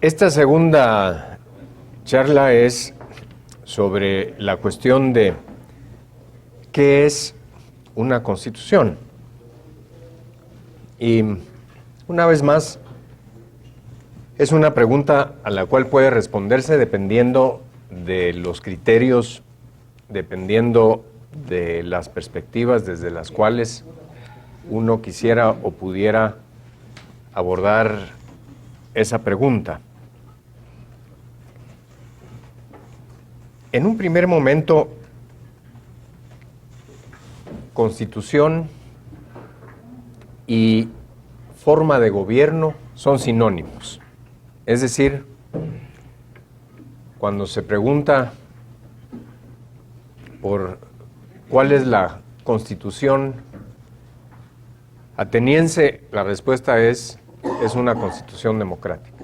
Esta segunda charla es sobre la cuestión de qué es una constitución. Y una vez más, es una pregunta a la cual puede responderse dependiendo de los criterios, dependiendo de las perspectivas desde las cuales uno quisiera o pudiera abordar esa pregunta. En un primer momento, constitución y forma de gobierno son sinónimos. Es decir, cuando se pregunta por cuál es la constitución ateniense, la respuesta es una constitución democrática.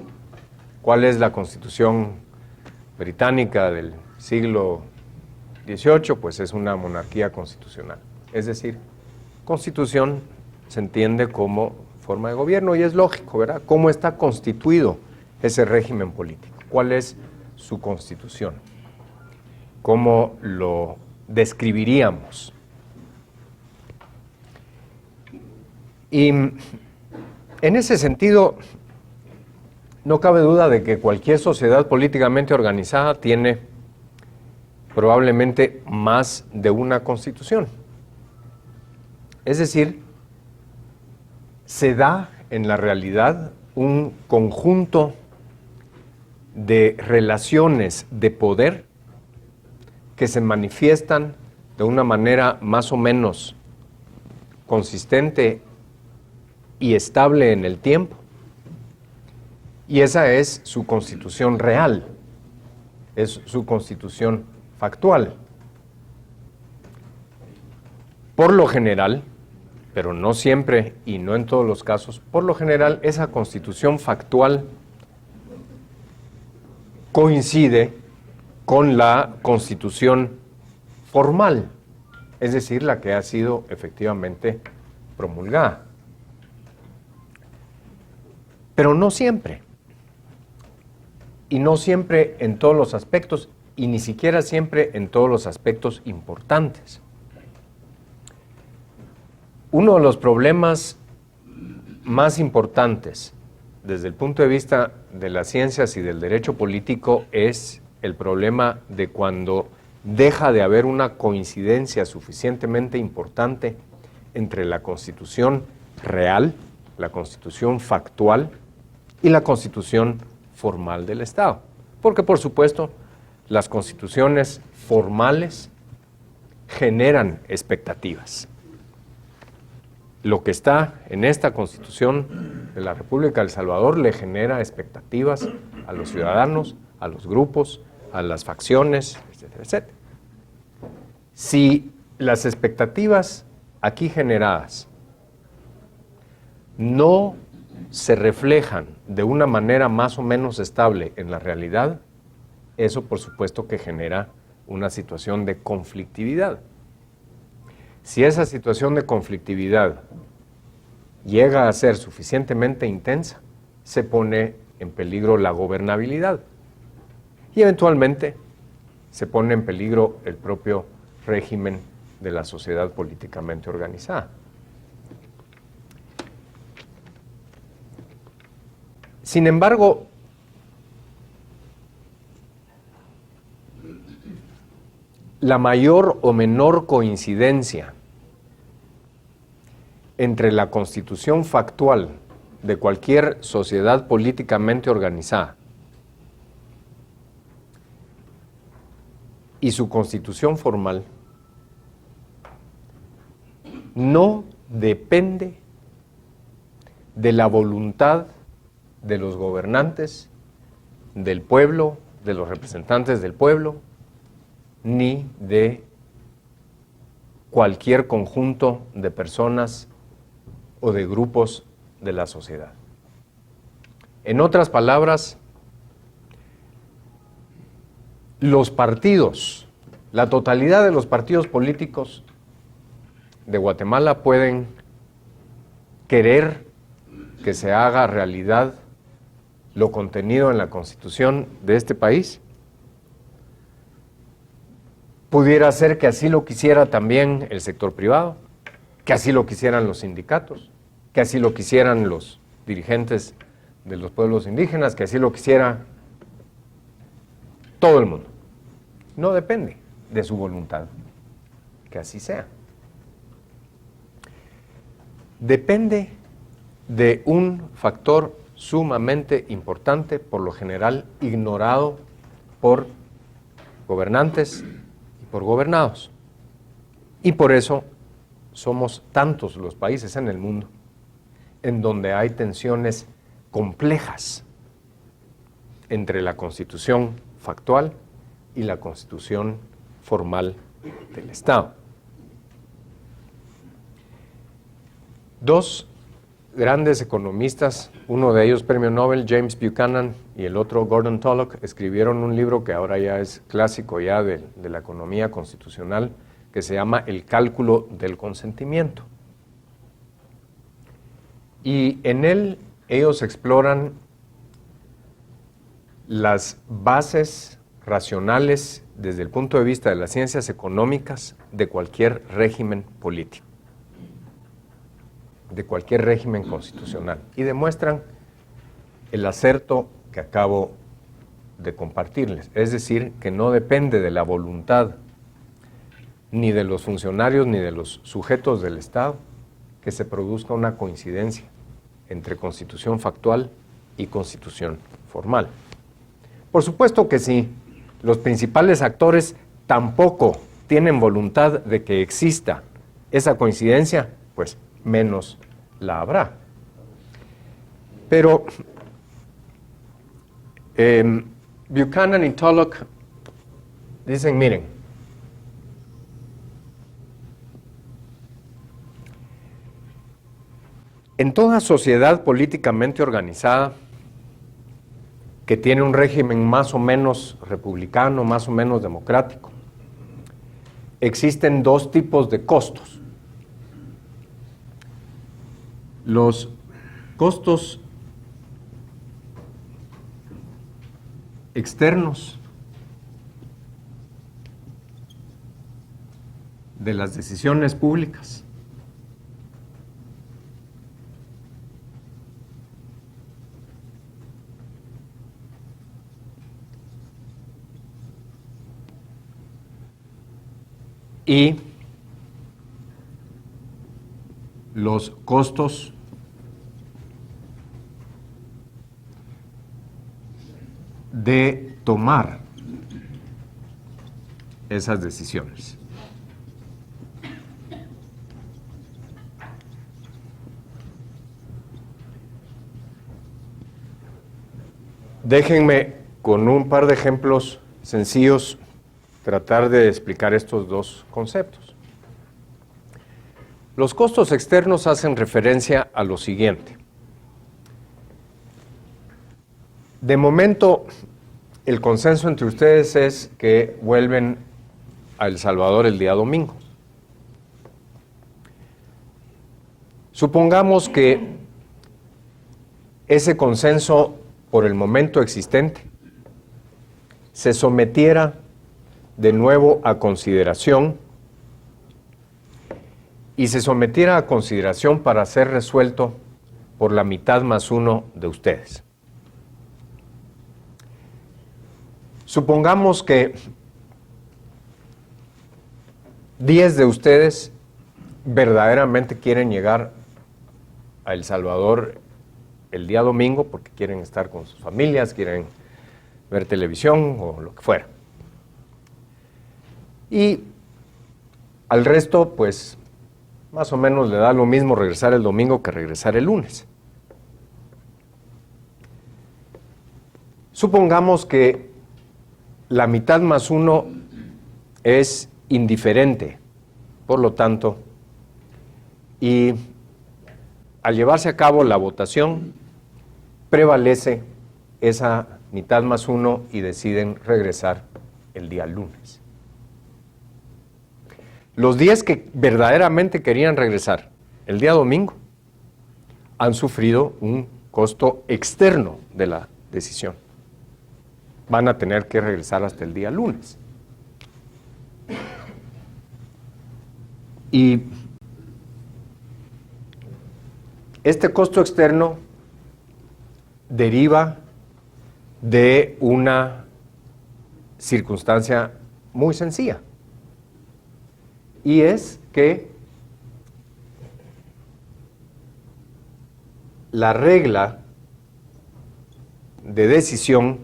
¿Cuál es la constitución británica del siglo XVIII? Pues es una monarquía constitucional. Es decir, constitución se entiende como forma de gobierno y es lógico, ¿verdad? ¿Cómo está constituido ese régimen político? ¿Cuál es su constitución? ¿Cómo lo describiríamos? Y en ese sentido, no cabe duda de que cualquier sociedad políticamente organizada tiene probablemente más de una constitución. Es decir, se da en la realidad un conjunto de relaciones de poder que se manifiestan de una manera más o menos consistente y estable en el tiempo, y esa es su constitución real, es su constitución factual. Por lo general, pero no siempre y no en todos los casos, por lo general esa constitución factual coincide con la constitución formal, es decir, la que ha sido efectivamente promulgada. Pero no siempre, y no siempre en todos los aspectos, y ni siquiera siempre en todos los aspectos importantes. Uno de los problemas más importantes desde el punto de vista de las ciencias y del derecho político es el problema de cuando deja de haber una coincidencia suficientemente importante entre la constitución real, la constitución factual y la constitución formal del Estado. Porque, por supuesto, las constituciones formales generan expectativas. Lo que está en esta Constitución de la República de El Salvador le genera expectativas a los ciudadanos, a los grupos, a las facciones, etcétera, etcétera. Si las expectativas aquí generadas no se reflejan de una manera más o menos estable en la realidad, eso por supuesto que genera una situación de conflictividad. Si esa situación de conflictividad llega a ser suficientemente intensa, se pone en peligro la gobernabilidad y eventualmente se pone en peligro el propio régimen de la sociedad políticamente organizada. Sin embargo, la mayor o menor coincidencia entre la constitución factual de cualquier sociedad políticamente organizada y su constitución formal no depende de la voluntad de los gobernantes, del pueblo, de los representantes del pueblo, ni de cualquier conjunto de personas o de grupos de la sociedad. En otras palabras, los partidos, la totalidad de los partidos políticos de Guatemala pueden querer que se haga realidad lo contenido en la Constitución de este país, pudiera ser que así lo quisiera también el sector privado, que así lo quisieran los sindicatos, que así lo quisieran los dirigentes de los pueblos indígenas, que así lo quisiera todo el mundo. No depende de su voluntad, que así sea. Depende de un factor sumamente importante, por lo general ignorado por gobernantes y por gobernados. Y por eso somos tantos los países en el mundo en donde hay tensiones complejas entre la Constitución factual y la Constitución formal del Estado. Dos grandes economistas, uno de ellos premio Nobel, James Buchanan, y el otro Gordon Tullock, escribieron un libro que ahora ya es clásico ya de la economía constitucional, que se llama El cálculo del consentimiento. Y en él ellos exploran las bases racionales desde el punto de vista de las ciencias económicas de cualquier régimen político, de cualquier régimen constitucional, y demuestran el acerto que acabo de compartirles, es decir, que no depende de la voluntad ni de los funcionarios ni de los sujetos del Estado que se produzca una coincidencia entre constitución factual y constitución formal. Por supuesto que sí, los principales actores tampoco tienen voluntad de que exista esa coincidencia, pues menos la habrá. Pero Buchanan y Tullock dicen, miren, en toda sociedad políticamente organizada que tiene un régimen más o menos republicano, más o menos democrático, existen dos tipos de costos. Los costos externos de las decisiones públicas y los costos de tomar esas decisiones. Déjenme con un par de ejemplos sencillos tratar de explicar estos dos conceptos. Los costos externos hacen referencia a lo siguiente. De momento, el consenso entre ustedes es que vuelven a El Salvador el día domingo. Supongamos que ese consenso, por el momento existente, se sometiera de nuevo a consideración y se sometiera a consideración para ser resuelto por la mitad más uno de ustedes. Supongamos que 10 de ustedes verdaderamente quieren llegar a El Salvador el día domingo porque quieren estar con sus familias, quieren ver televisión o lo que fuera. Y al resto, pues, más o menos le da lo mismo regresar el domingo que regresar el lunes. Supongamos que la mitad más uno es indiferente, por lo tanto, y al llevarse a cabo la votación, prevalece esa mitad más uno y deciden regresar el día lunes. Los 10 que verdaderamente querían regresar el día domingo han sufrido un costo externo de la decisión. Van a tener que regresar hasta el día lunes. Y este costo externo deriva de una circunstancia muy sencilla, y es que la regla de decisión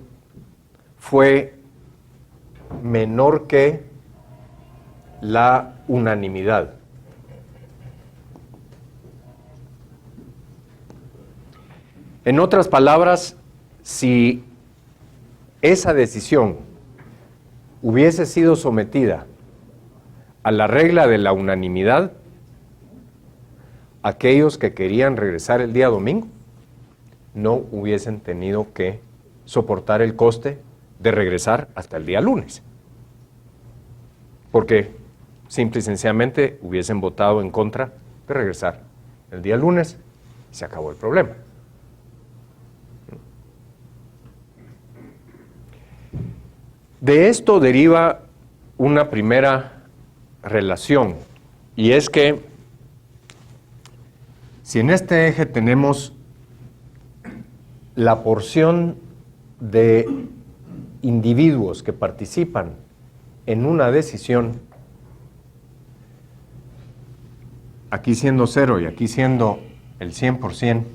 fue menor que la unanimidad. En otras palabras, si esa decisión hubiese sido sometida a la regla de la unanimidad, aquellos que querían regresar el día domingo no hubiesen tenido que soportar el coste de regresar hasta el día lunes, porque simple y sencillamente hubiesen votado en contra de regresar el día lunes y se acabó el problema. De esto deriva una primera relación, y es que si en este eje tenemos la porción de individuos que participan en una decisión, aquí siendo 0 y aquí siendo el 100%,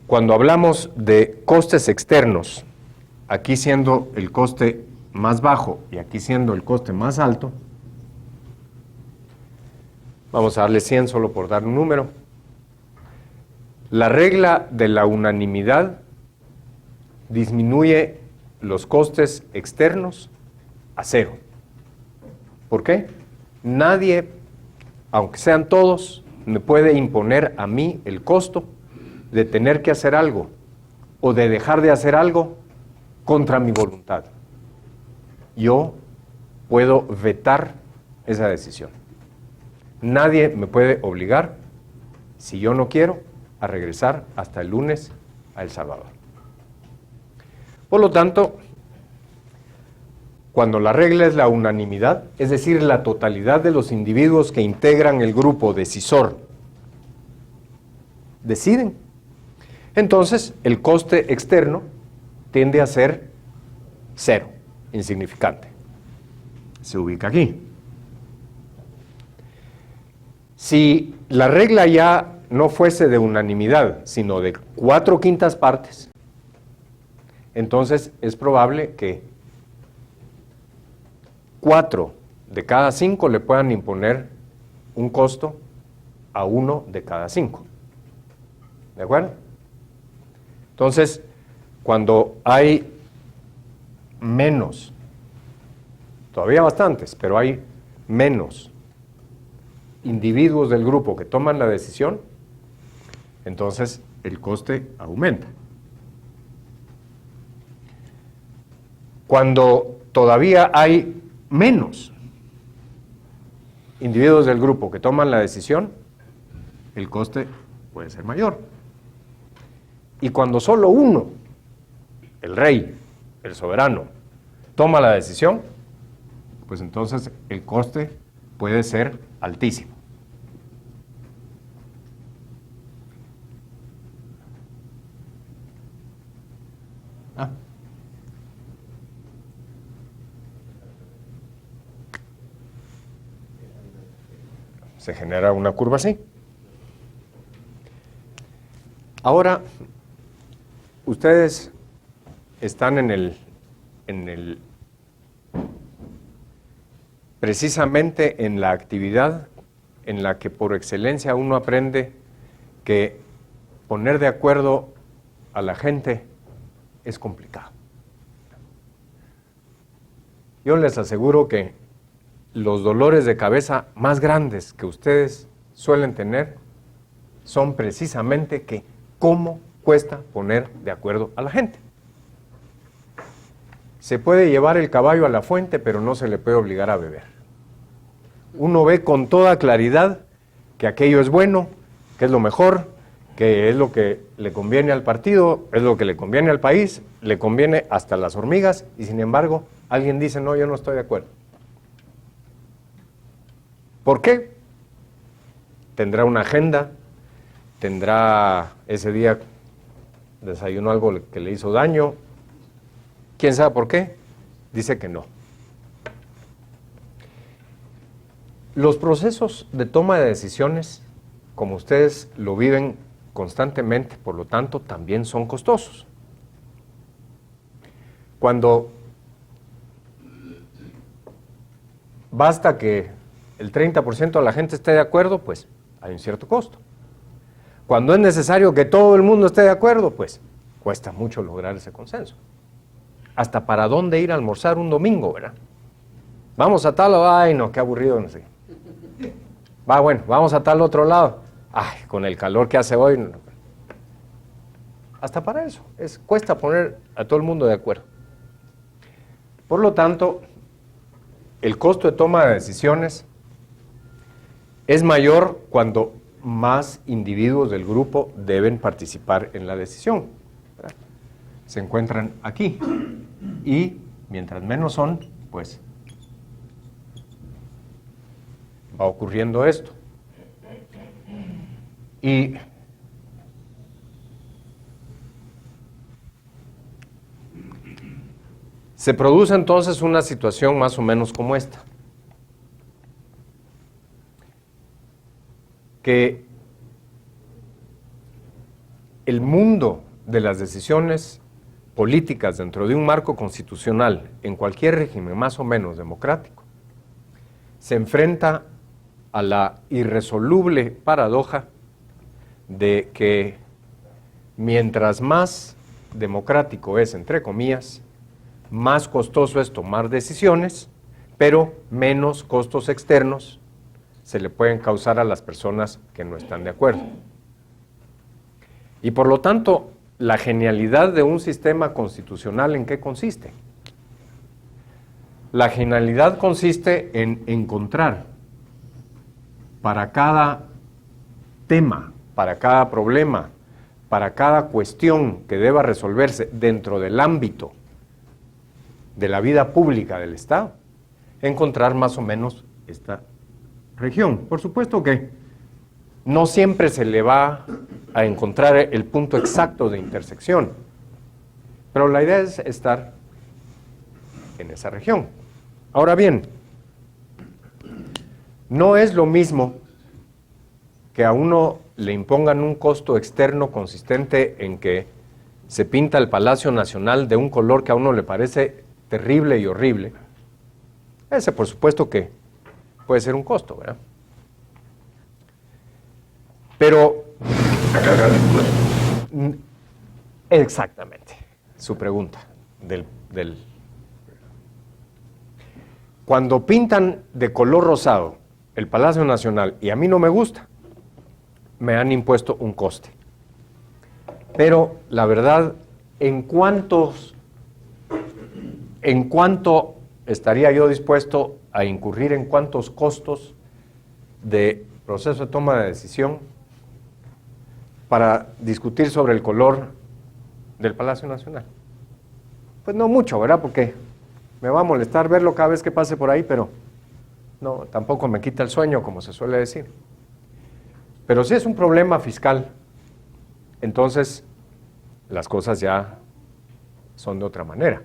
cuando hablamos de costes externos, aquí siendo el coste más bajo y aquí siendo el coste más alto, vamos a darle 100 solo por dar un número. La regla de la unanimidad disminuye los costes externos a 0. ¿Por qué? Nadie, aunque sean todos, me puede imponer a mí el costo de tener que hacer algo o de dejar de hacer algo contra mi voluntad. Yo puedo vetar esa decisión. Nadie me puede obligar, si yo no quiero, a regresar hasta el lunes a El Salvador. Por lo tanto, cuando la regla es la unanimidad, es decir, la totalidad de los individuos que integran el grupo decisor deciden, entonces el coste externo tiende a ser 0, insignificante. Se ubica aquí. Si la regla ya no fuese de unanimidad, sino de 4/5 partes, entonces es probable que 4 de cada 5 le puedan imponer un costo a 1 de cada 5. ¿De acuerdo? Entonces, cuando hay menos, todavía bastantes, pero hay menos individuos del grupo que toman la decisión, entonces el coste aumenta. Cuando todavía hay menos individuos del grupo que toman la decisión, el coste puede ser mayor. Y cuando solo uno, el rey, el soberano, toma la decisión, pues entonces el coste puede ser altísimo. Se genera una curva así. Ahora, ustedes están precisamente en la actividad en la que por excelencia uno aprende que poner de acuerdo a la gente es complicado. Yo les aseguro que los dolores de cabeza más grandes que ustedes suelen tener son precisamente que cómo cuesta poner de acuerdo a la gente. Se puede llevar el caballo a la fuente, pero no se le puede obligar a beber. Uno ve con toda claridad que aquello es bueno, que es lo mejor, que es lo que le conviene al partido, es lo que le conviene al país, le conviene hasta las hormigas, y sin embargo, alguien dice, no, yo no estoy de acuerdo. ¿Por qué? Tendrá una agenda, tendrá ese día desayunó algo que le hizo daño, ¿quién sabe por qué? Dice que no. Los procesos de toma de decisiones, como ustedes lo viven constantemente, por lo tanto, también son costosos. Cuando basta que el 30% de la gente esté de acuerdo, pues hay un cierto costo. Cuando es necesario que todo el mundo esté de acuerdo, pues cuesta mucho lograr ese consenso. Hasta para dónde ir a almorzar un domingo, ¿verdad? Vamos a tal, ay no, qué aburrido, no sé. Va, bueno, vamos a tal otro lado. Ay, con el calor que hace hoy. No. Hasta para eso, cuesta poner a todo el mundo de acuerdo. Por lo tanto, el costo de toma de decisiones es mayor cuando más individuos del grupo deben participar en la decisión, ¿verdad? Se encuentran aquí y mientras menos son, pues va ocurriendo esto. Y se produce entonces una situación más o menos como esta. Que el mundo de las decisiones políticas dentro de un marco constitucional, en cualquier régimen más o menos democrático, se enfrenta a la irresoluble paradoja de que mientras más democrático es, entre comillas, más costoso es tomar decisiones, pero menos costos externos se le pueden causar a las personas que no están de acuerdo. Y por lo tanto, la genialidad de un sistema constitucional, ¿en qué consiste? La genialidad consiste en encontrar para cada tema, para cada problema, para cada cuestión que deba resolverse dentro del ámbito de la vida pública del Estado, encontrar más o menos esta región. Por supuesto que no siempre se le va a encontrar el punto exacto de intersección, pero la idea es estar en esa región. Ahora bien, no es lo mismo que a uno le impongan un costo externo consistente en que se pinta el Palacio Nacional de un color que a uno le parece terrible y horrible. Ese, por supuesto, que puede ser un costo, ¿verdad? Pero exactamente, su pregunta cuando pintan de color rosado el Palacio Nacional y a mí no me gusta, me han impuesto un coste. Pero la verdad, ¿en cuánto estaría yo dispuesto a incurrir en cuántos costos de proceso de toma de decisión para discutir sobre el color del Palacio Nacional? Pues no mucho, ¿verdad? Porque me va a molestar verlo cada vez que pase por ahí, pero no, tampoco me quita el sueño, como se suele decir. Pero si es un problema fiscal, entonces las cosas ya son de otra manera.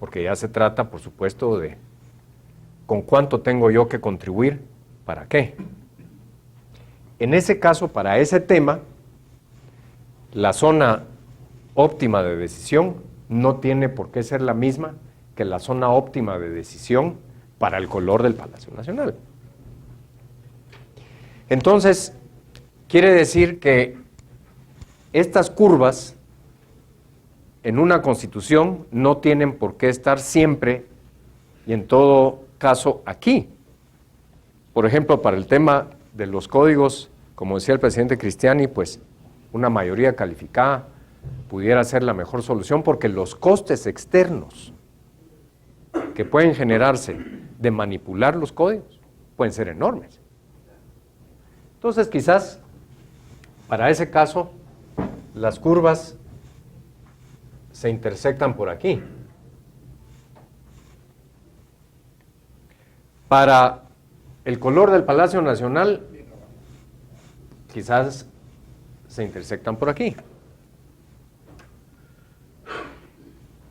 Porque ya se trata, por supuesto, de con cuánto tengo yo que contribuir, ¿para qué? En ese caso, para ese tema, la zona óptima de decisión no tiene por qué ser la misma que la zona óptima de decisión para el color del Palacio Nacional. Entonces, quiere decir que estas curvas en una constitución no tienen por qué estar siempre y en todo caso aquí. Por ejemplo, para el tema de los códigos, como decía el presidente Cristiani, pues una mayoría calificada pudiera ser la mejor solución porque los costes externos que pueden generarse de manipular los códigos pueden ser enormes. Entonces, quizás Para ese caso, las curvas se intersectan por aquí. Para el color del Palacio Nacional, quizás se intersectan por aquí.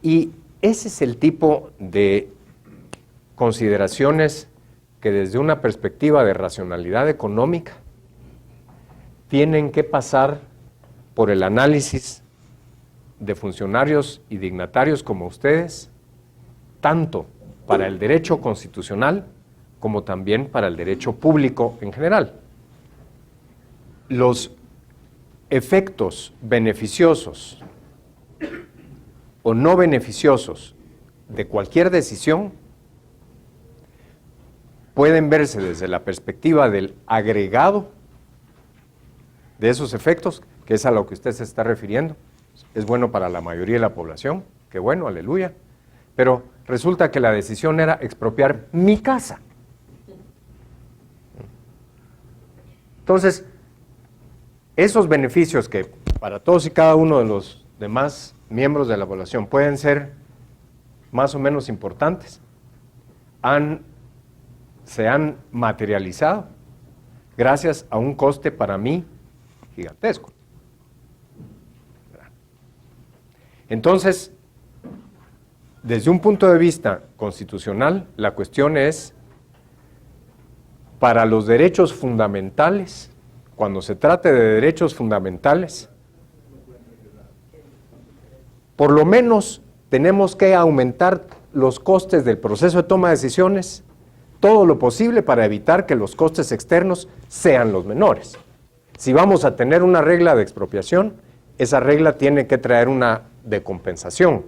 Y ese es el tipo de consideraciones que desde una perspectiva de racionalidad económica tienen que pasar por el análisis de funcionarios y dignatarios como ustedes, tanto para el derecho constitucional como también para el derecho público en general. Los efectos beneficiosos o no beneficiosos de cualquier decisión pueden verse desde la perspectiva del agregado de esos efectos, que es a lo que usted se está refiriendo. Es bueno para la mayoría de la población, qué bueno, aleluya, pero resulta que la decisión era expropiar mi casa. Entonces, esos beneficios que para todos y cada uno de los demás miembros de la población pueden ser más o menos importantes, se han materializado gracias a un coste para mí gigantesco. Entonces, desde un punto de vista constitucional, la cuestión es, para los derechos fundamentales, cuando se trate de derechos fundamentales, por lo menos tenemos que aumentar los costes del proceso de toma de decisiones todo lo posible para evitar que los costes externos sean los menores. Si vamos a tener una regla de expropiación, esa regla tiene que traer una de compensación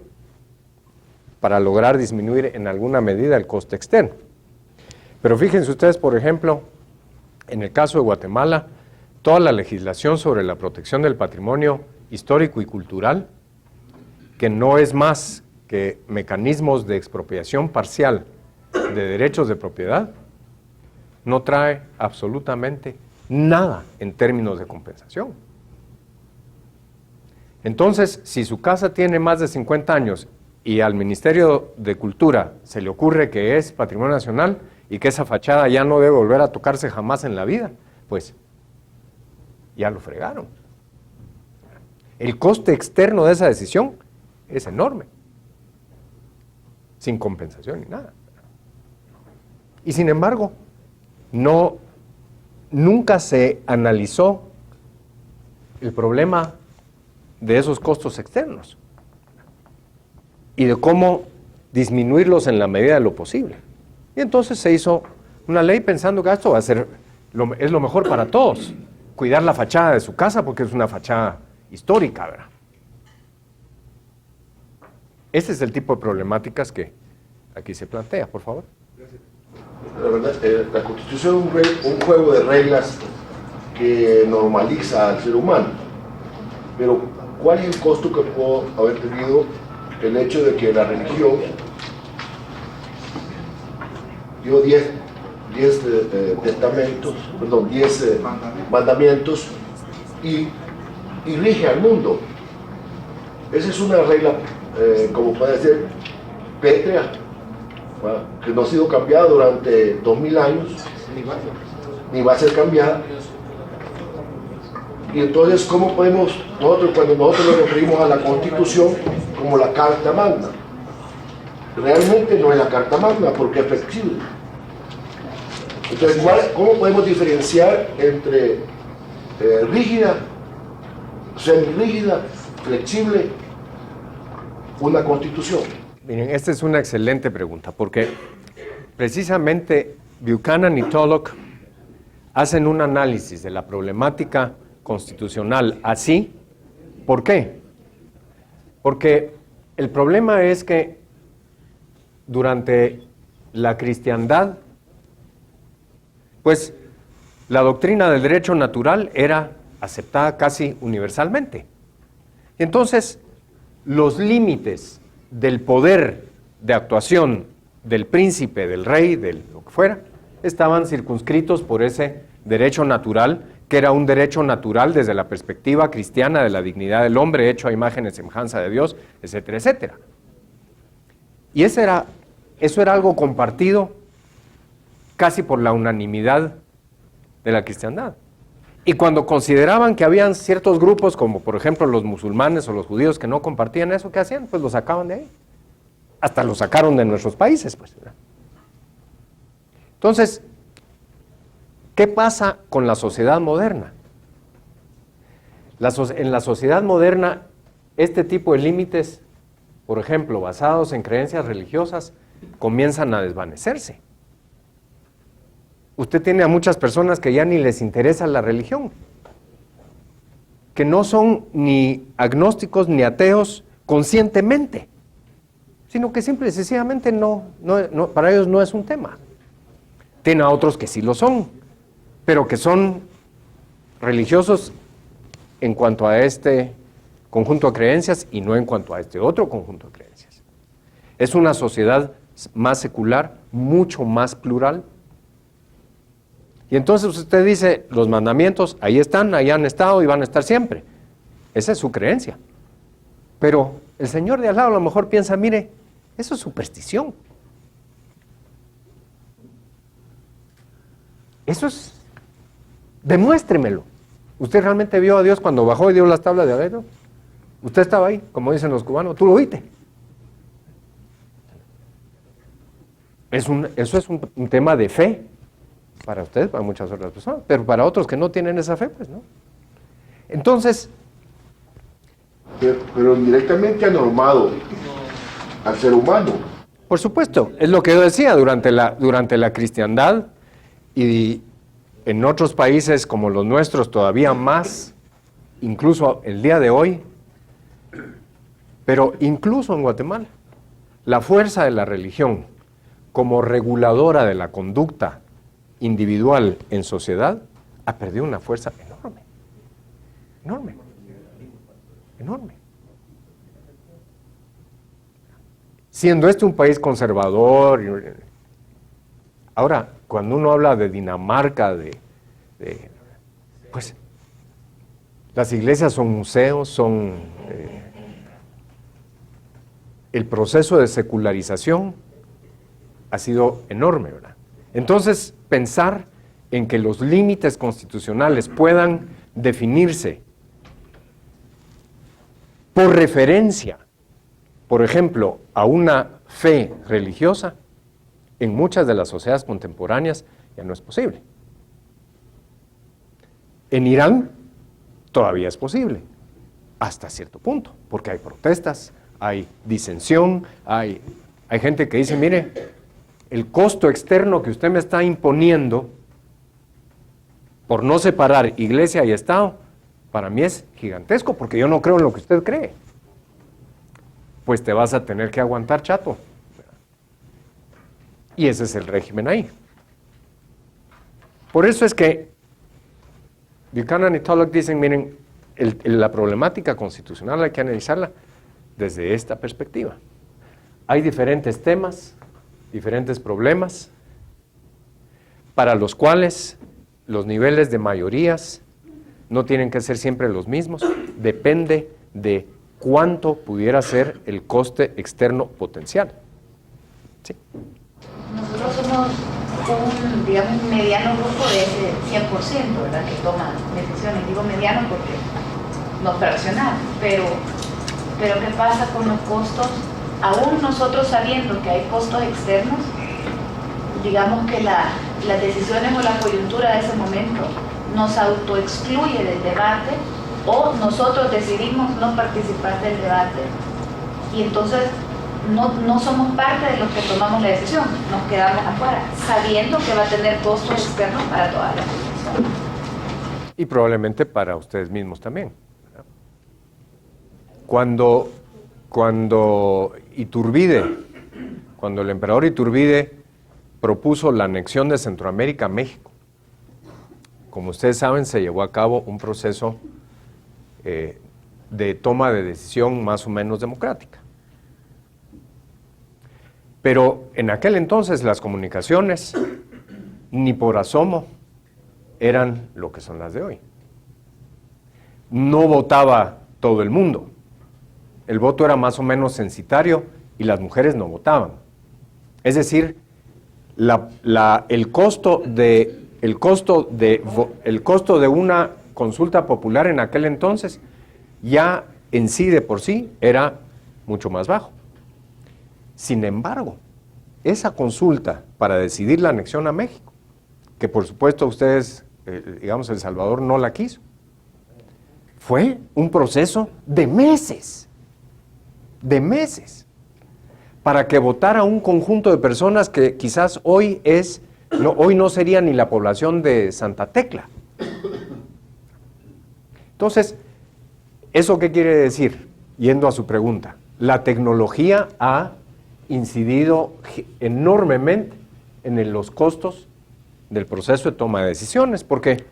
para lograr disminuir en alguna medida el coste externo. Pero fíjense ustedes, por ejemplo, en el caso de Guatemala, toda la legislación sobre la protección del patrimonio histórico y cultural, que no es más que mecanismos de expropiación parcial de derechos de propiedad, no trae absolutamente nada en términos de compensación. Entonces, si su casa tiene más de 50 años y al Ministerio de Cultura se le ocurre que es patrimonio nacional y que esa fachada ya no debe volver a tocarse jamás en la vida, pues ya lo fregaron. El coste externo de esa decisión es enorme, sin compensación ni nada. Y sin embargo, nunca se analizó el problema de esos costos externos y de cómo disminuirlos en la medida de lo posible. Y entonces se hizo una ley pensando que esto va a ser es lo mejor para todos, cuidar la fachada de su casa porque es una fachada histórica, ¿verdad? Ese es el tipo de problemáticas que aquí se plantea, por favor. Gracias. La verdad, la Constitución es un juego de reglas que normaliza al ser humano, pero ¿cuál es el costo que pudo haber tenido el hecho de que la religión dio 10 mandamientos y rige al mundo? Esa es una regla, como puede ser, pétrea, que no ha sido cambiada durante 2000 años, ni va a ser cambiada. Y entonces, ¿cómo podemos, cuando nosotros nos referimos a la Constitución como la Carta Magna? Realmente no es la Carta Magna porque es flexible. Entonces, ¿cómo podemos diferenciar entre rígida, semirrígida, flexible, una Constitución? Miren, esta es una excelente pregunta, porque precisamente Buchanan y Tulloch hacen un análisis de la problemática constitucional así. ¿Por qué? Porque el problema es que durante la cristiandad, pues la doctrina del derecho natural era aceptada casi universalmente. Entonces, los límites del poder de actuación del príncipe, del rey, de lo que fuera, estaban circunscritos por ese derecho natural que era un derecho natural desde la perspectiva cristiana de la dignidad del hombre, hecho a imagen y semejanza de Dios, etcétera, etcétera. Y eso era algo compartido casi por la unanimidad de la cristiandad. Y cuando consideraban que habían ciertos grupos, como por ejemplo los musulmanes o los judíos, que no compartían eso, ¿qué hacían? Pues lo sacaban de ahí. Hasta lo sacaron de nuestros países, pues. Entonces, ¿qué pasa con la sociedad moderna? En la sociedad moderna, este tipo de límites, por ejemplo, basados en creencias religiosas, comienzan a desvanecerse. Usted tiene a muchas personas que ya ni les interesa la religión, que no son ni agnósticos ni ateos conscientemente, sino que simple y sencillamente para ellos no es un tema. Tiene a otros que sí lo son, pero que son religiosos en cuanto a este conjunto de creencias y no en cuanto a este otro conjunto de creencias. Es una sociedad más secular, mucho más plural. Y entonces usted dice, los mandamientos ahí están, ahí han estado y van a estar siempre. Esa es su creencia. Pero el señor de al lado a lo mejor piensa, mire, eso es superstición. Eso es, demuéstremelo. ¿Usted realmente vio a Dios cuando bajó y dio las tablas de arena? Usted estaba ahí, como dicen los cubanos, tú lo viste. Eso es un tema de fe para ustedes, para muchas otras personas, pero para otros que no tienen esa fe, pues no. Entonces... Pero indirectamente ha normado al ser humano. Por supuesto, es lo que yo decía, durante la cristiandad y en otros países como los nuestros todavía más, incluso el día de hoy, pero incluso en Guatemala, la fuerza de la religión como reguladora de la conducta individual en sociedad ha perdido una fuerza enorme, enorme, enorme. Siendo este un país conservador, ahora, cuando uno habla de Dinamarca, pues, las iglesias son museos, el proceso de secularización ha sido enorme, ¿verdad? Entonces, pensar en que los límites constitucionales puedan definirse por referencia, por ejemplo, a una fe religiosa, en muchas de las sociedades contemporáneas ya no es posible. En Irán todavía es posible, hasta cierto punto, porque hay protestas, hay disensión, hay gente que dice, mire, el costo externo que usted me está imponiendo por no separar iglesia y Estado, para mí es gigantesco, porque yo no creo en lo que usted cree. Pues te vas a tener que aguantar, chato. Y ese es el régimen ahí. Por eso es que Buchanan y Tullock dicen, miren, la problemática constitucional hay que analizarla desde esta perspectiva. Hay diferentes temas, diferentes problemas, para los cuales los niveles de mayorías no tienen que ser siempre los mismos, depende de cuánto pudiera ser el coste externo potencial. ¿Sí? Nosotros somos un mediano grupo de ese 100%, ¿verdad?, que toma decisiones. Digo mediano porque no fraccionado, pero ¿qué pasa con los costos? Aún nosotros sabiendo que hay costos externos, digamos que las decisiones o la coyuntura de ese momento nos autoexcluye del debate, o nosotros decidimos no participar del debate y entonces no somos parte de los que tomamos la decisión, nos quedamos afuera, sabiendo que va a tener costos externos para todas las decisiones. Y probablemente para ustedes mismos también. Cuando el emperador Iturbide propuso la anexión de Centroamérica a México, como ustedes saben, se llevó a cabo un proceso de toma de decisión más o menos democrática. Pero en aquel entonces las comunicaciones, ni por asomo, eran lo que son las de hoy. No votaba todo el mundo. El voto era más o menos censitario y las mujeres no votaban. Es decir, el costo de una consulta popular en aquel entonces ya en sí de por sí era mucho más bajo. Sin embargo, esa consulta para decidir la anexión a México, que por supuesto ustedes, digamos, El Salvador no la quiso, fue un proceso de meses, para que votara un conjunto de personas que quizás hoy no sería ni la población de Santa Tecla. Entonces, ¿eso qué quiere decir? Yendo a su pregunta, la tecnología ha incidido enormemente en los costos del proceso de toma de decisiones, porque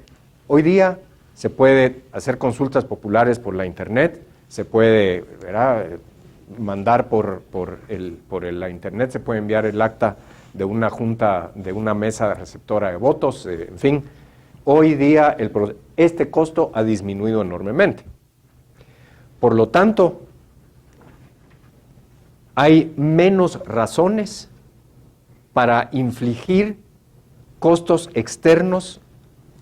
hoy día se puede hacer consultas populares por la internet, se puede, ¿verdad?, mandar por la internet, se puede enviar el acta de una junta, de una mesa receptora de votos, en fin. Hoy día este costo ha disminuido enormemente. Por lo tanto, hay menos razones para infligir costos externos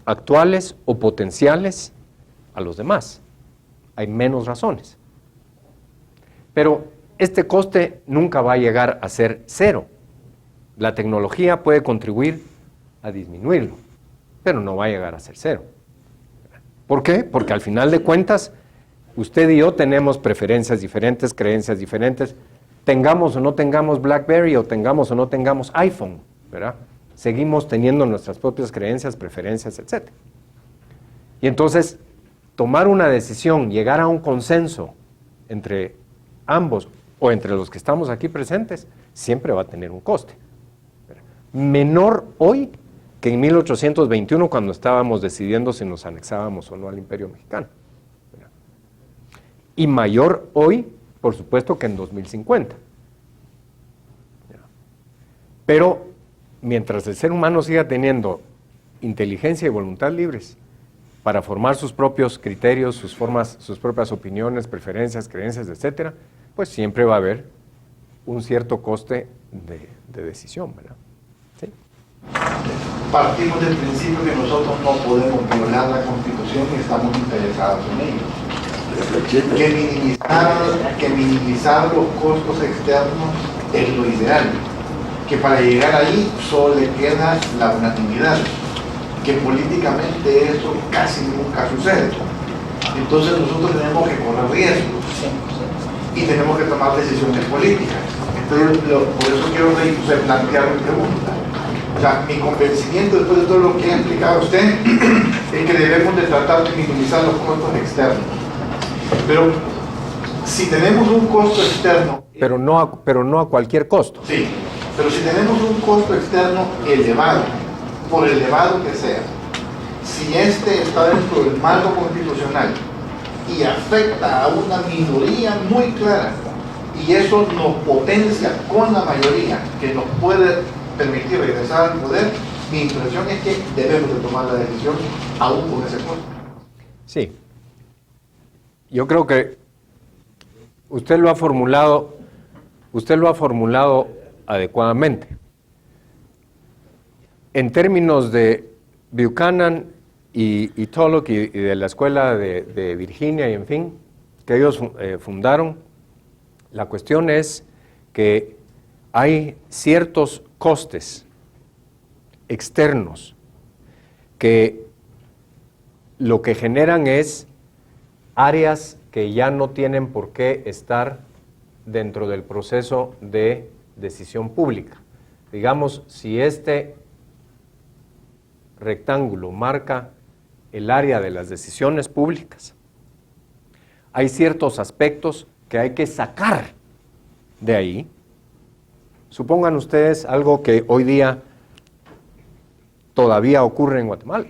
actuales o potenciales a los demás. Hay menos razones. Pero este coste nunca va a llegar a ser cero. La tecnología puede contribuir a disminuirlo, pero no va a llegar a ser cero. ¿Por qué? Porque al final de cuentas, usted y yo tenemos preferencias diferentes, creencias diferentes, tengamos o no tengamos BlackBerry o tengamos o no tengamos iPhone, ¿verdad? Seguimos teniendo nuestras propias creencias, preferencias, etc. Y entonces, tomar una decisión, llegar a un consenso entre ambos o entre los que estamos aquí presentes, siempre va a tener un coste. Menor hoy que en 1821, cuando estábamos decidiendo si nos anexábamos o no al Imperio Mexicano. Y mayor hoy, por supuesto, que en 2050. Pero mientras el ser humano siga teniendo inteligencia y voluntad libres para formar sus propios criterios, sus propias opiniones, preferencias, creencias, etcétera, pues siempre va a haber un cierto coste de decisión, ¿verdad? ¿Sí? Partimos del principio que nosotros no podemos violar la Constitución y estamos interesados en ello. Que minimizar los costos externos es lo ideal. Que para llegar ahí solo le queda la unanimidad. Que políticamente eso casi nunca sucede. Entonces nosotros tenemos que correr riesgos y tenemos que tomar decisiones políticas. Entonces, por eso quiero plantear mi pregunta. O sea, mi convencimiento después de todo lo que ha explicado usted es que debemos de tratar de minimizar los costos externos. Pero si tenemos un costo externo... Pero no a cualquier costo. Sí, pero si tenemos un costo externo elevado, por elevado que sea, si este está dentro del marco constitucional y afecta a una minoría muy clara, y eso nos potencia con la mayoría, que nos puede permitir regresar al poder, mi impresión es que debemos de tomar la decisión aún con ese costo. Sí. Yo creo que usted lo ha formulado adecuadamente. En términos de Buchanan y Tulloch y de la escuela de Virginia y en fin, que ellos fundaron, la cuestión es que hay ciertos costes externos que lo que generan es áreas que ya no tienen por qué estar dentro del proceso de decisión pública. Digamos, si este rectángulo marca el área de las decisiones públicas, hay ciertos aspectos que hay que sacar de ahí. Supongan ustedes algo que hoy día todavía ocurre en Guatemala.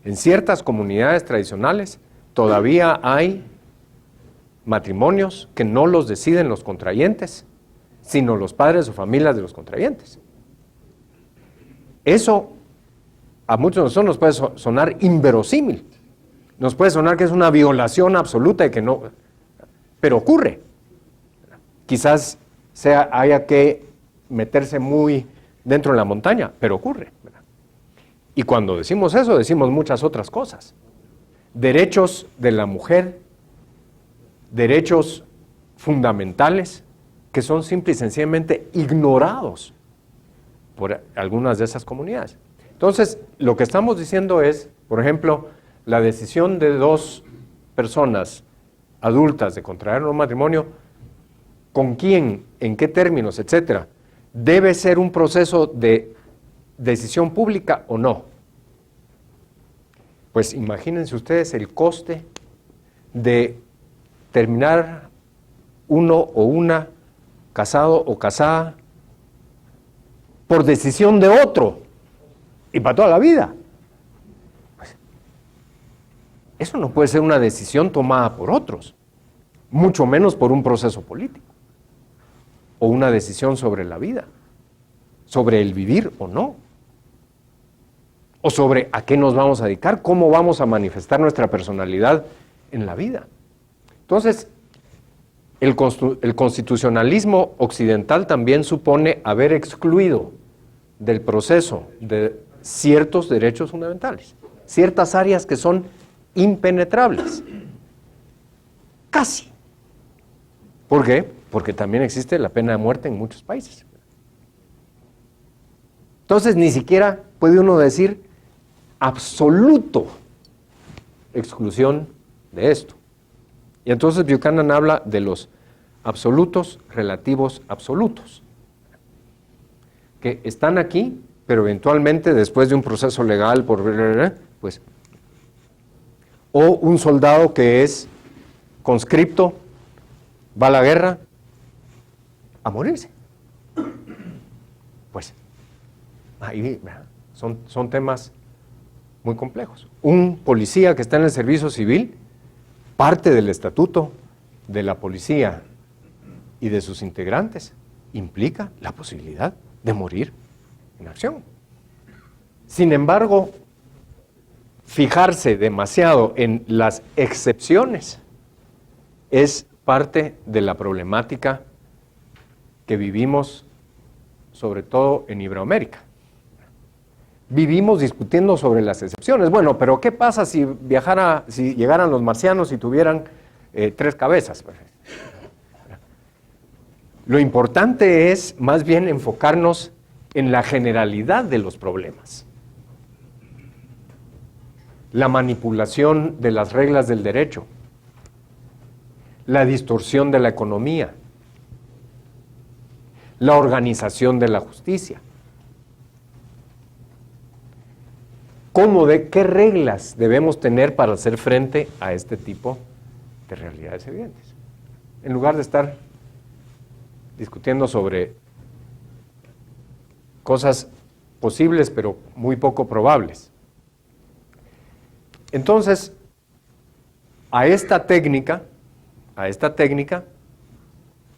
En ciertas comunidades tradicionales todavía hay matrimonios que no los deciden los contrayentes, sino los padres o familias de los contrayentes. Eso a muchos de nosotros nos puede sonar inverosímil. Nos puede sonar que es una violación absoluta y que no, pero ocurre. Quizás haya que meterse muy dentro de la montaña, pero ocurre, ¿verdad? Y cuando decimos eso, decimos muchas otras cosas. Derechos de la mujer, derechos fundamentales que son simple y sencillamente ignorados por algunas de esas comunidades. Entonces, lo que estamos diciendo es, por ejemplo, la decisión de dos personas adultas de contraer un matrimonio, con quién, en qué términos, etcétera, debe ser un proceso de decisión pública o no. Pues imagínense ustedes el coste de terminar uno o una casado o casada por decisión de otro y para toda la vida. Pues, eso no puede ser una decisión tomada por otros, mucho menos por un proceso político o una decisión sobre la vida, sobre el vivir o no, o sobre a qué nos vamos a dedicar, cómo vamos a manifestar nuestra personalidad en la vida. Entonces, el constitucionalismo occidental también supone haber excluido del proceso de ciertos derechos fundamentales, ciertas áreas que son impenetrables. Casi. ¿Por qué? Porque también existe la pena de muerte en muchos países. Entonces, ni siquiera puede uno decir absoluto exclusión de esto. Y entonces Buchanan habla de los absolutos, relativos, absolutos, que están aquí, pero eventualmente después de un proceso legal, pues, o un soldado que es conscripto, va a la guerra a morirse. Pues, ahí son temas muy complejos. Un policía que está en el servicio civil, parte del estatuto de la policía y de sus integrantes implica la posibilidad de morir en acción. Sin embargo, fijarse demasiado en las excepciones es parte de la problemática que vivimos, sobre todo en Iberoamérica. Vivimos discutiendo sobre las excepciones. Bueno, pero ¿qué pasa si llegaran los marcianos y tuvieran 3 cabezas? Lo importante es más bien enfocarnos en la generalidad de los problemas. La manipulación de las reglas del derecho, la distorsión de la economía, la organización de la justicia. ¿Qué reglas debemos tener para hacer frente a este tipo de realidades evidentes? En lugar de estar discutiendo sobre cosas posibles pero muy poco probables. Entonces, a esta técnica,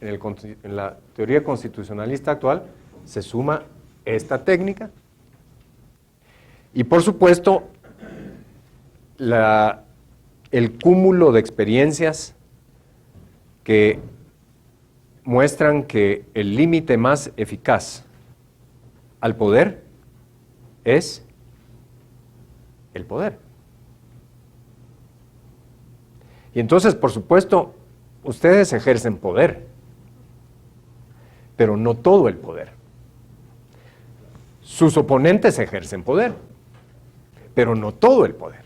en la teoría constitucionalista actual, se suma esta técnica y, por supuesto, el cúmulo de experiencias que muestran que el límite más eficaz al poder es el poder. Y entonces, por supuesto, ustedes ejercen poder, pero no todo el poder. Sus oponentes ejercen poder, pero no todo el poder.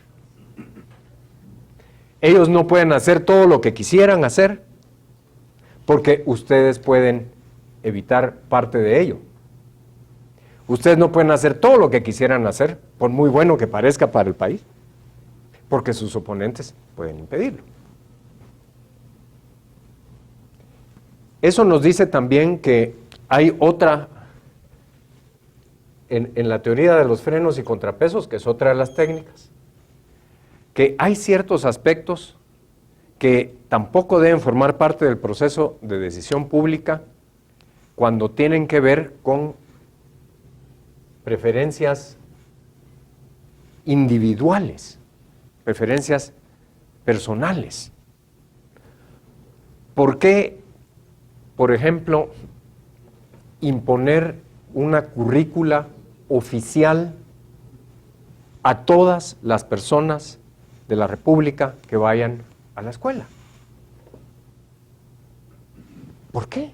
Ellos no pueden hacer todo lo que quisieran hacer, porque ustedes pueden evitar parte de ello. Ustedes no pueden hacer todo lo que quisieran hacer, por muy bueno que parezca para el país, porque sus oponentes pueden impedirlo. Eso nos dice también que hay otra, en la teoría de los frenos y contrapesos, que es otra de las técnicas, que hay ciertos aspectos que tampoco deben formar parte del proceso de decisión pública cuando tienen que ver con preferencias individuales, preferencias personales. ¿Por qué, por ejemplo, imponer una currícula oficial a todas las personas de la República que vayan a la escuela? ¿Por qué?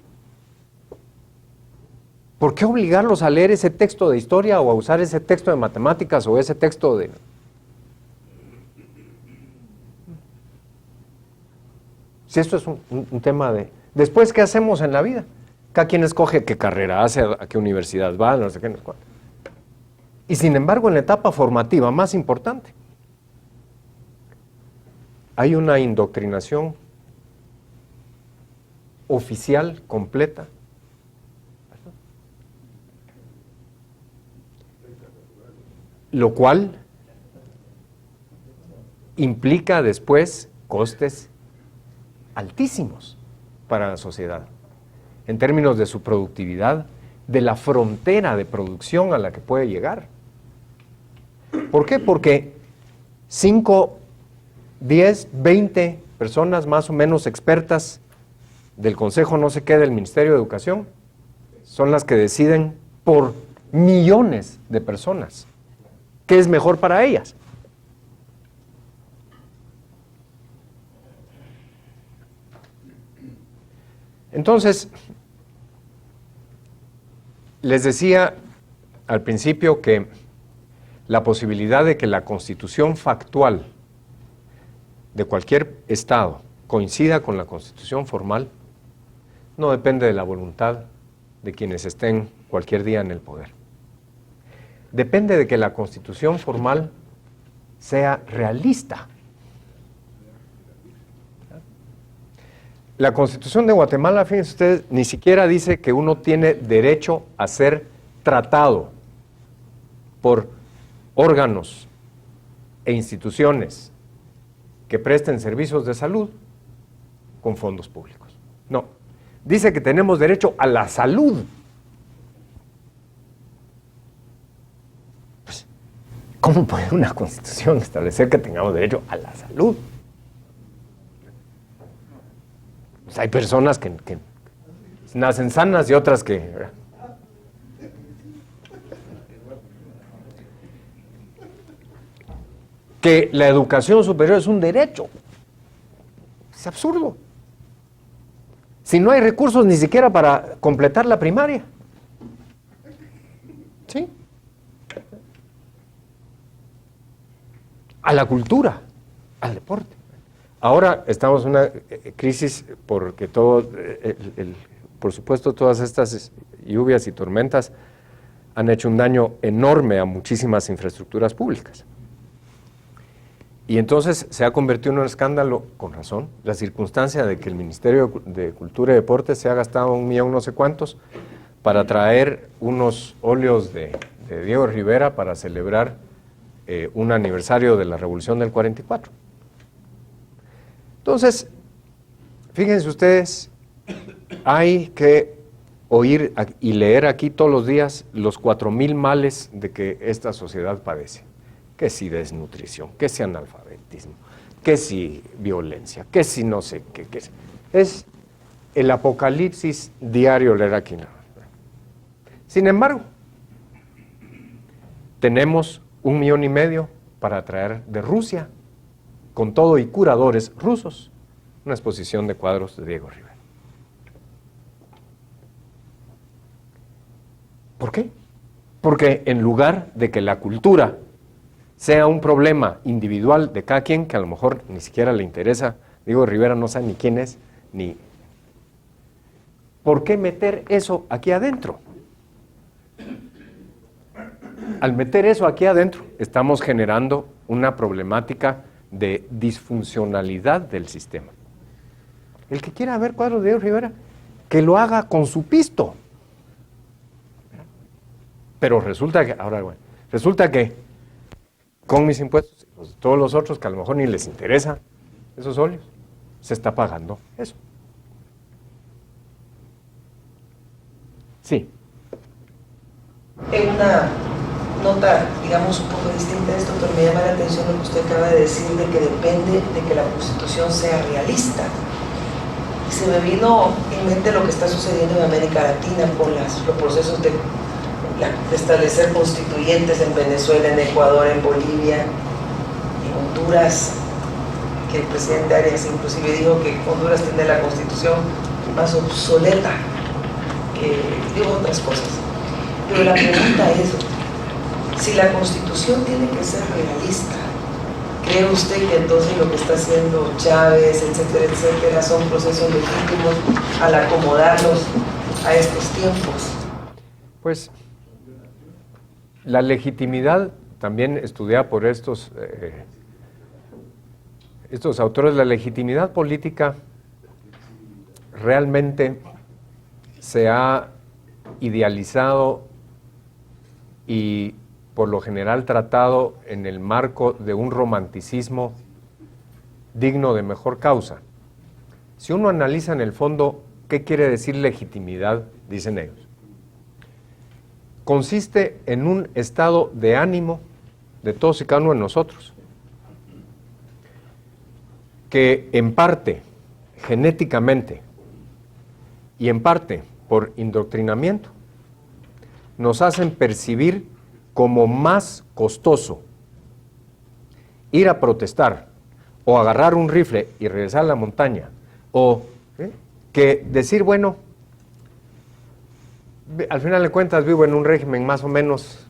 ¿Por qué obligarlos a leer ese texto de historia o a usar ese texto de matemáticas o ese texto de... Si esto es un tema de... Después, ¿qué hacemos en la vida? Cada quien escoge qué carrera hace, a qué universidad va, no sé qué, no sé cuánto. Y sin embargo, en la etapa formativa más importante, hay una indoctrinación oficial, completa, lo cual implica después costes altísimos para la sociedad, en términos de su productividad, de la frontera de producción a la que puede llegar. ¿Por qué? Porque 5, 10, 20 personas más o menos expertas del Consejo no sé qué del Ministerio de Educación son las que deciden por millones de personas qué es mejor para ellas. Entonces, les decía al principio que la posibilidad de que la constitución factual de cualquier estado coincida con la constitución formal no depende de la voluntad de quienes estén cualquier día en el poder. Depende de que la constitución formal sea realista. La Constitución de Guatemala, fíjense ustedes, ni siquiera dice que uno tiene derecho a ser tratado por órganos e instituciones que presten servicios de salud con fondos públicos. No, dice que tenemos derecho a la salud. Pues, ¿cómo puede una Constitución establecer que tengamos derecho a la salud? Pues hay personas que nacen sanas y otras que... Que la educación superior es un derecho. Es absurdo. Si no hay recursos ni siquiera para completar la primaria. ¿Sí? A la cultura, al deporte. Ahora estamos en una crisis porque por supuesto todas estas lluvias y tormentas han hecho un daño enorme a muchísimas infraestructuras públicas. Y entonces se ha convertido en un escándalo, con razón, la circunstancia de que el Ministerio de Cultura y Deportes se ha gastado 1 millón no sé cuántos para traer unos óleos de Diego Rivera para celebrar un aniversario de la Revolución del 44. Entonces, fíjense ustedes, hay que oír y leer aquí todos los días los 4,000 males de que esta sociedad padece. Que si desnutrición, que si analfabetismo, que si violencia, que si no sé qué. Es el apocalipsis diario leer aquí. Sin embargo, tenemos 1,5 millones para traer de Rusia, con todo y curadores rusos, una exposición de cuadros de Diego Rivera. ¿Por qué? Porque en lugar de que la cultura sea un problema individual de cada quien, que a lo mejor ni siquiera le interesa, Diego Rivera no sabe ni quién es, ni... ¿Por qué meter eso aquí adentro? Al meter eso aquí adentro, estamos generando una problemática de disfuncionalidad del sistema. El que quiera ver cuadros de Diego Rivera, que lo haga con su pisto. Pero resulta que con mis impuestos, todos los otros que a lo mejor ni les interesa esos óleos, se está pagando eso. Sí. En una nota, digamos, un poco distinta a esto, pero me llama la atención lo que usted acaba de decir, de que depende de que la Constitución sea realista. Y se me vino en mente lo que está sucediendo en América Latina con los procesos de establecer constituyentes en Venezuela, en Ecuador, en Bolivia, en Honduras, que el presidente Arias inclusive dijo que Honduras tiene la Constitución más obsoleta que digo otras cosas. Pero la pregunta es, si la Constitución tiene que ser realista, ¿cree usted que entonces lo que está haciendo Chávez, etcétera, etcétera, son procesos legítimos al acomodarlos a estos tiempos? Pues la legitimidad, también estudiada por estos autores, la legitimidad política realmente se ha idealizado y por lo general tratado en el marco de un romanticismo digno de mejor causa. Si uno analiza en el fondo qué quiere decir legitimidad, dicen ellos, consiste en un estado de ánimo de todos y cada uno de nosotros, que en parte genéticamente y en parte por indoctrinamiento nos hacen percibir como más costoso ir a protestar o agarrar un rifle y regresar a la montaña, o que decir, bueno, al final de cuentas vivo en un régimen más o menos,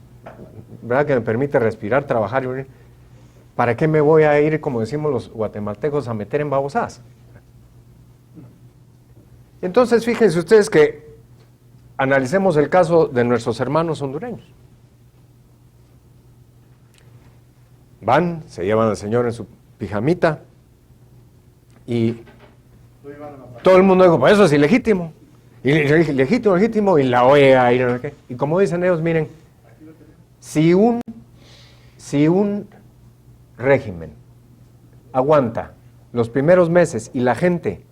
¿verdad?, que me permite respirar, trabajar, ¿para qué me voy a ir, como decimos los guatemaltecos, a meter en babosadas? Entonces, fíjense ustedes que analicemos el caso de nuestros hermanos hondureños. Van, se llevan al señor en su pijamita y todo el mundo dijo, pues eso es ilegítimo. Y legítimo, y la OEA, y no sé qué. Y como dicen ellos, miren, si un régimen aguanta los primeros meses y la gente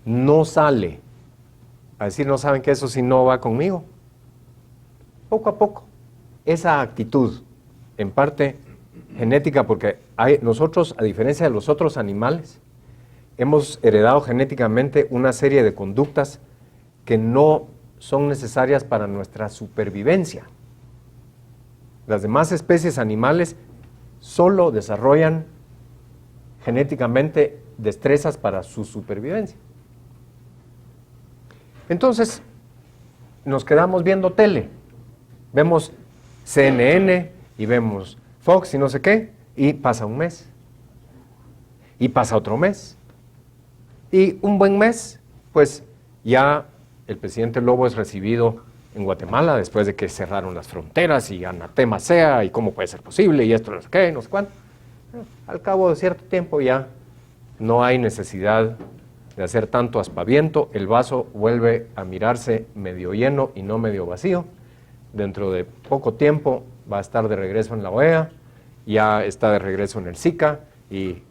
no sale a decir, no saben que eso sí no va conmigo, poco a poco, esa actitud, en parte genética, porque nosotros, a diferencia de los otros animales, hemos heredado genéticamente una serie de conductas que no son necesarias para nuestra supervivencia. Las demás especies animales solo desarrollan genéticamente destrezas para su supervivencia. Entonces, nos quedamos viendo tele, vemos CNN y vemos Fox y no sé qué, y pasa un mes, y pasa otro mes, y un buen mes, pues ya el presidente Lobo es recibido en Guatemala después de que cerraron las fronteras y anatema sea, y cómo puede ser posible, y esto no sé qué, no sé cuánto. Al cabo de cierto tiempo ya no hay necesidad de hacer tanto aspaviento, el vaso vuelve a mirarse medio lleno y no medio vacío. Dentro de poco tiempo va a estar de regreso en la OEA, ya está de regreso en el SICA, y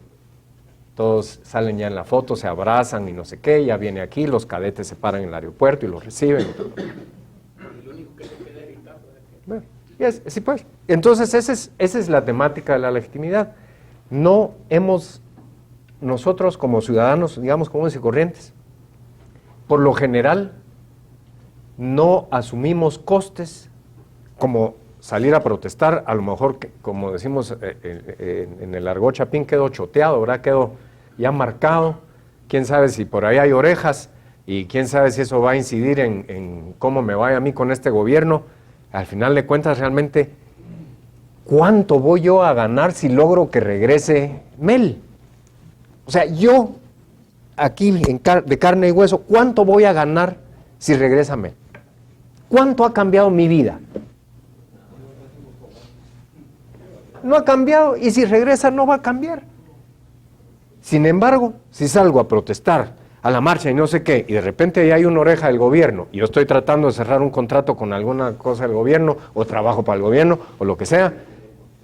todos salen ya en la foto, se abrazan y no sé qué, ya viene aquí, los cadetes se paran en el aeropuerto y los reciben. Lo único que se queda evitando. Bueno, sí, pues. Entonces esa es la temática de la legitimidad. No hemos, nosotros como ciudadanos, digamos comunes y corrientes, por lo general no asumimos costes como salir a protestar, a lo mejor, como decimos en el argot chapín, quedó choteado, ¿verdad? Quedó ya marcado, quién sabe si por ahí hay orejas, y quién sabe si eso va a incidir en cómo me vaya a mí con este gobierno. Al final de cuentas, realmente, ¿cuánto voy yo a ganar si logro que regrese Mel? O sea, yo, aquí de carne y hueso, ¿cuánto voy a ganar si regresa Mel? ¿Cuánto ha cambiado mi vida? No ha cambiado, y si regresa no va a cambiar. Sin embargo, si salgo a protestar a la marcha y no sé qué, y de repente ya hay una oreja del gobierno, y yo estoy tratando de cerrar un contrato con alguna cosa del gobierno, o trabajo para el gobierno, o lo que sea,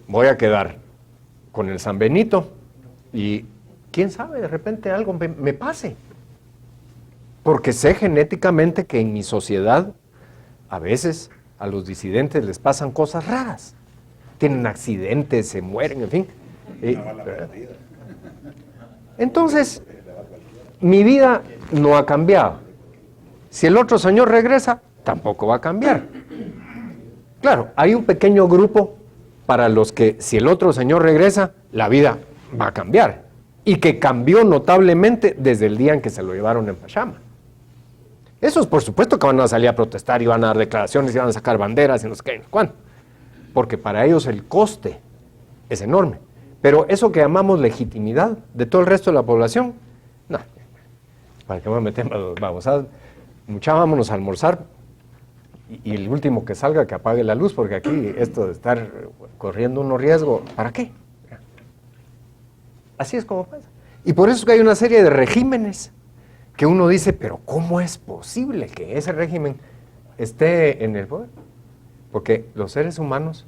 voy a quedar con el San Benito, y quién sabe, de repente algo me pase. Porque sé genéticamente que en mi sociedad, a veces, a los disidentes les pasan cosas raras. tienen accidentes, se mueren, en fin. Entonces, mi vida no ha cambiado. Si el otro señor regresa, tampoco va a cambiar. Claro, hay un pequeño grupo para los que si el otro señor regresa, la vida va a cambiar. Y que cambió notablemente desde el día en que se lo llevaron en Pachama. Esos por supuesto que van a salir a protestar y van a dar declaraciones y van a sacar banderas y no sé qué, cuándo. Porque para ellos el coste es enorme. Pero eso que llamamos legitimidad de todo el resto de la población, no. ¿Para qué me metemos? Vamos a, mucha, vámonos a almorzar y el último que salga que apague la luz, porque aquí esto de estar corriendo unos riesgos, ¿para qué? Así es como pasa. Y por eso es que hay una serie de regímenes que uno dice, pero ¿cómo es posible que ese régimen esté en el poder? Porque los seres humanos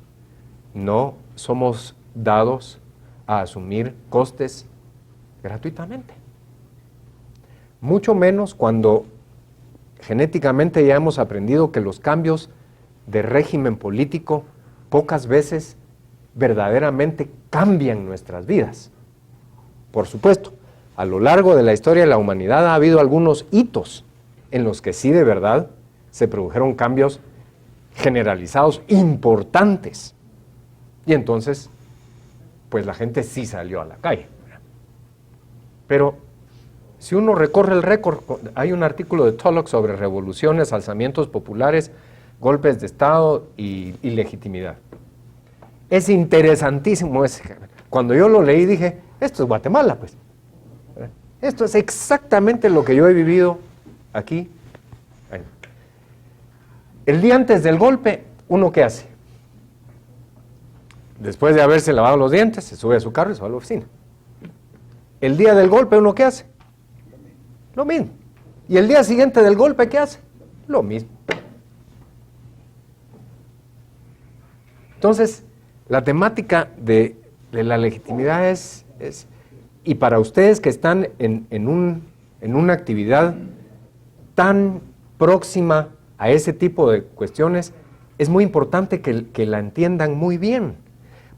no somos dados a asumir costes gratuitamente. Mucho menos cuando genéticamente ya hemos aprendido que los cambios de régimen político pocas veces verdaderamente cambian nuestras vidas. Por supuesto, a lo largo de la historia de la humanidad ha habido algunos hitos en los que sí de verdad se produjeron cambios generalizados importantes. Y entonces, pues la gente sí salió a la calle. Pero si uno recorre el récord, hay un artículo de Tulloch sobre revoluciones, alzamientos populares, golpes de Estado y ilegitimidad. Es interesantísimo. Cuando yo lo leí dije, esto es Guatemala, pues. Esto es exactamente lo que yo he vivido aquí. El día antes del golpe, ¿uno qué hace? Después de haberse lavado los dientes, se sube a su carro y se va a la oficina. El día del golpe, ¿uno qué hace? Lo mismo. ¿Y el día siguiente del golpe, qué hace? Lo mismo. Entonces, la temática de la legitimidad es, y para ustedes que están en una actividad tan próxima a ese tipo de cuestiones, es muy importante que la entiendan muy bien,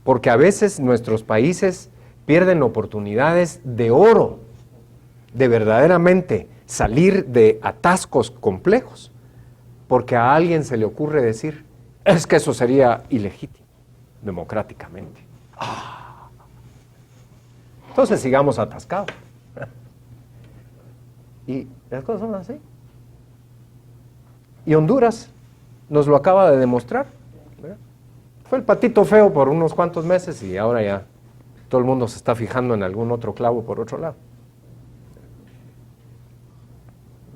porque a veces nuestros países pierden oportunidades de oro, de verdaderamente salir de atascos complejos, porque a alguien se le ocurre decir, es que eso sería ilegítimo, democráticamente. Entonces sigamos atascados. Y las cosas son así. Y Honduras nos lo acaba de demostrar, ¿verdad? Fue el patito feo por unos cuantos meses y ahora ya todo el mundo se está fijando en algún otro clavo por otro lado.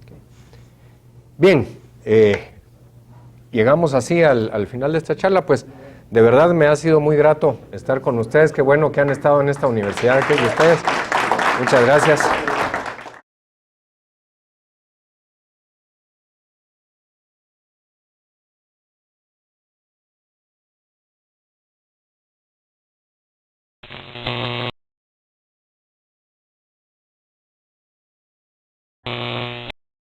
Okay. Bien, llegamos así al final de esta charla, pues de verdad me ha sido muy grato estar con ustedes, qué bueno que han estado en esta universidad, que es de ustedes. Muchas gracias.